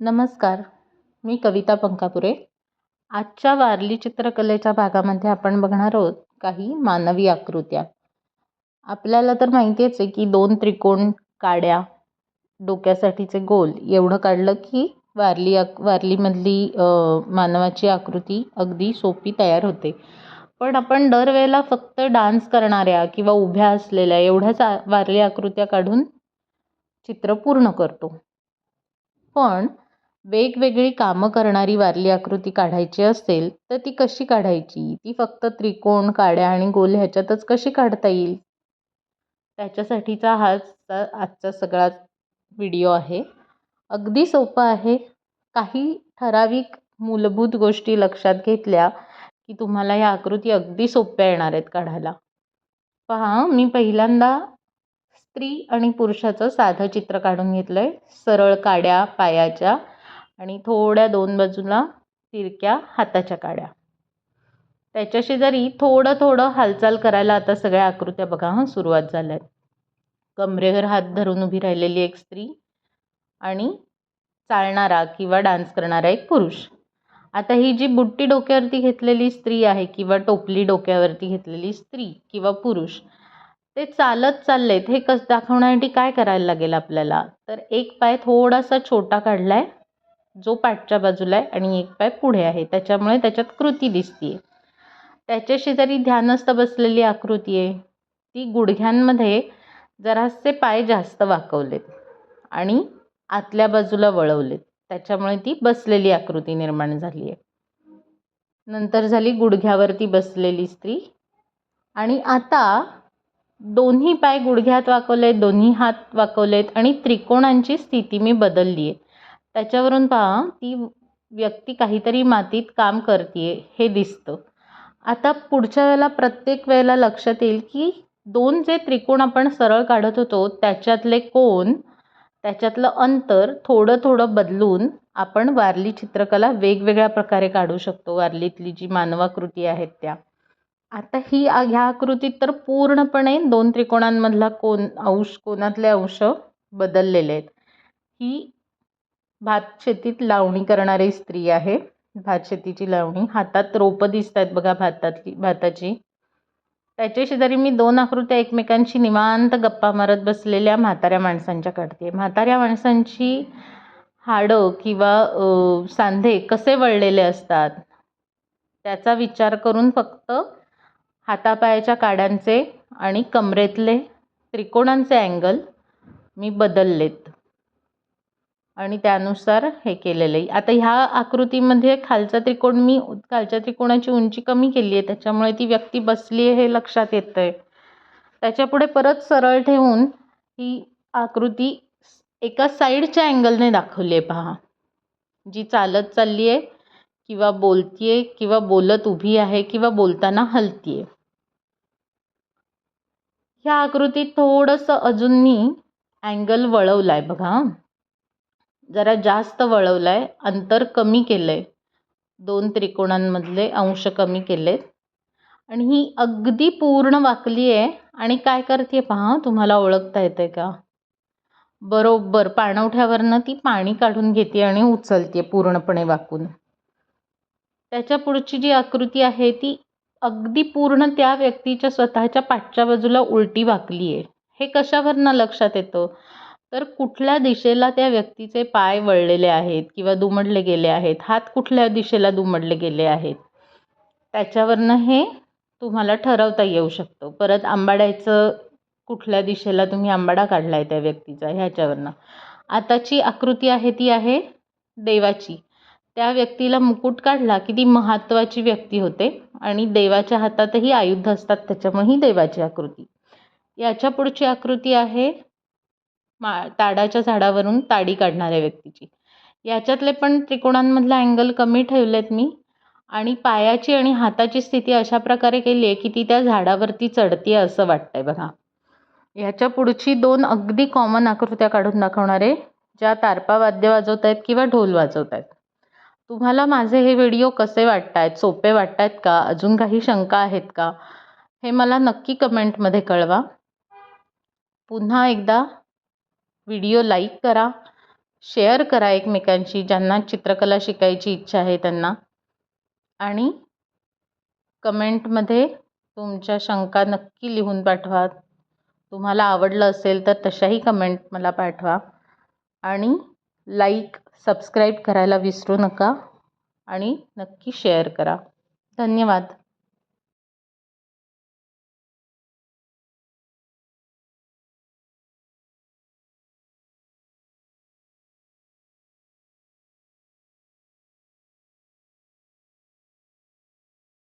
नमस्कार. मी कविता पंकापुरे. आजच्या वारली चित्रकलेच्या भागामध्ये आपण बघणार आहोत काही मानवी आकृत्या. आपल्याला तर माहितीच आहे की 2 त्रिकोण, काड्या, डोक्यासाठीचे गोल एवढं काढलं की वारलीमधली मानवाची आकृती अगदी सोपी तयार होते. पण आपण दरवेळेला फक्त डान्स करणाऱ्या किंवा उभ्या असलेल्या एवढ्याच वारली आकृत्या काढून चित्र पूर्ण करतो. पण वेगवेगळी कामं करणारी वारली आकृती काढायची असेल तर ती कशी काढायची? ती फक्त त्रिकोण, काड्या आणि गोल ह्याच्यातच कशी काढता येईल? त्याच्यासाठीचा आजचा सगळा व्हिडिओ आहे. अगदी सोपं आहे. काही ठराविक मूलभूत गोष्टी लक्षात घेतल्या की तुम्हाला ह्या आकृती अगदी सोप्या येणार आहेत काढायला. पहा, मी पहिल्यांदा स्त्री आणि पुरुषाचं साधं चित्र काढून घेतलंय. सरळ काड्या पायाच्या आणि थोड्या 2 बाजूला तिरक्या हाताच्या काड्या. त्याच्या शेजारी थोडं हालचाल करायला आता सगळ्या आकृत्या बघा सुरुवात झाल्यात. कमरेवर हात धरून उभी राहिलेली एक स्त्री आणि चालणारा किंवा डान्स करणारा एक पुरुष. आता ही जी बुट्टी डोक्यावरती घेतलेली स्त्री आहे किंवा टोपली डोक्यावरती घेतलेली स्त्री किंवा पुरुष, ते चालत चाललेत हे दाखवण्यासाठी काय करायला लागेल आपल्याला? तर एक पाय थोडासा छोटा काढलाय जो पाठच्या बाजूला आहे आणि एक पाय पुढे आहे, त्याच्यामुळे त्याच्यात कृती दिसतीये. त्याच्या शेजारी ध्यानस्थ बसलेली आकृती आहे. ती गुडघ्यांमध्ये जरासे पाय जास्त वाकवलेत आणि आतल्या बाजूला वळवलेत, त्याच्यामुळे ती बसलेली आकृती निर्माण झाली आहे. नंतर झाली गुडघ्यावरती बसलेली स्त्री आणि आता दोन्ही पाय गुडघ्यात वाकवलेत, दोन्ही हात वाकवलेत आणि त्रिकोणांची स्थिती मी बदलली आहे. त्याच्यावरून पहा, ती व्यक्ती काहीतरी मातीत काम करते हे दिसतं. आता पुढच्या वेळेला प्रत्येक वेळेला लक्षात येईल की 2 जे त्रिकोण आपण सरळ काढत होतो त्याच्यातले कोन, त्याच्यातलं अंतर थोडं बदलून आपण वारली चित्रकला वेगवेगळ्या प्रकारे काढू शकतो. वारलीतली जी मानवाकृती आहेत त्या. आता ह्या आकृतीत तर पूर्णपणे 2 त्रिकोणांमधला कोनातले अंश बदललेले आहेत. ही भातशेतीत लावणी करणारी स्त्री आहे. भातशेतीची लावणी, हातात रोपं दिसत आहेत बघा भाताची. त्याच्या शेजारी मी 2 आकृत्या एकमेकांशी निवांत गप्पा मारत बसलेल्या म्हाताऱ्या माणसांच्या काढते. म्हाताऱ्या माणसांची हाडं किंवा सांधे कसे वळलेले असतात त्याचा विचार करून फक्त हातापायाच्या काड्यांचे आणि कमरेतले त्रिकोणांचे अँगल मी बदललेत आणि त्यानुसार हे केलेलं आहे. आता ह्या आकृतीमध्ये खालच्या त्रिकोणाची उंची कमी केली आहे, त्याच्यामुळे ती व्यक्ती बसली आहे हे लक्षात येतं आहे. त्याच्यापुढे परत सरळ ठेवून ही आकृती एका साईडच्या अँगलने दाखवली आहे पहा. जी चालत चालली आहे किंवा बोलतीये किंवा बोलत उभी आहे किंवा बोलताना हलतीये. ह्या आकृतीत थोडंसं अजून मी अँगल वळवलाय बघा, जरा जास्त वळवलाय, अंतर कमी केलंय, 2 त्रिकोणांमधले अंश कमी केलेत आणि ही अगदी पूर्ण वाकली आहे आणि काय करते पहा, तुम्हाला ओळखता येते का? बरोबर पाणवठ्यावरनं ती पाणी काढून घेते आणि उचलते पूर्णपणे वाकून. त्याच्या पुढची जी आकृती आहे ती अगदी पूर्ण त्या व्यक्तीच्या स्वतःच्या पाठच्या बाजूला उलटी वाकली आहे. हे कशावरनं लक्षात येतं? तर कुठल्या दिशेला त्या व्यक्तीचे पाय वळलेले आहेत किंवा दुमडले गेले आहेत, हात कुठल्या दिशेला दुमडले गेले आहेत, त्याच्यावरनं हे तुम्हाला ठरवता येऊ शकतं. परत आंबाड्याचं कुठल्या दिशेला तुम्ही आंबाडा काढलाय त्या व्यक्तीचा ह्याच्यावरनं. आताची आकृती आहे ती आहे देवाची. त्या व्यक्तीला मुकुट काढला की ती महत्त्वाची व्यक्ती होते आणि देवाच्या हातातही आयुध असतात, त्याच्यामुळे ही देवाची आकृती. याच्या पुढची आकृती आहे ताडाच्या झाडावरून ताडी काढणाऱ्या व्यक्तीची. याच्यातले पण त्रिकोणांमधला अँगल कमी ठेवलेत मी आणि पायाची आणि हाताची स्थिती अशा प्रकारे केली आहे की ती त्या झाडावरती चढते असं वाटतंय बघा. ह्याच्या पुढची 2 अगदी कॉमन आकृत्या काढून दाखवणारे, ज्या तारपा वाद्य वाजवत आहेत किंवा ढोल वाजवत आहेत. तुम्हाला माझे हे व्हिडिओ कसे वाटत आहेत? सोपे वाटत आहेत का? अजून काही शंका आहेत का? हे मला नक्की कमेंटमध्ये कळवा. पुन्हा एकदा व्हिडिओ लाईक करा, शेअर करा एकमेकांशी, ज्यांना चित्रकला शिकायची इच्छा आहे त्यांना. आणि कमेंटमध्ये तुमच्या शंका नक्की लिहून पाठवा. तुम्हाला आवडलं असेल तर तशाही कमेंट मला पाठवा. आणि लाईक, सबस्क्राईब करायला विसरू नका आणि नक्की शेअर करा. धन्यवाद.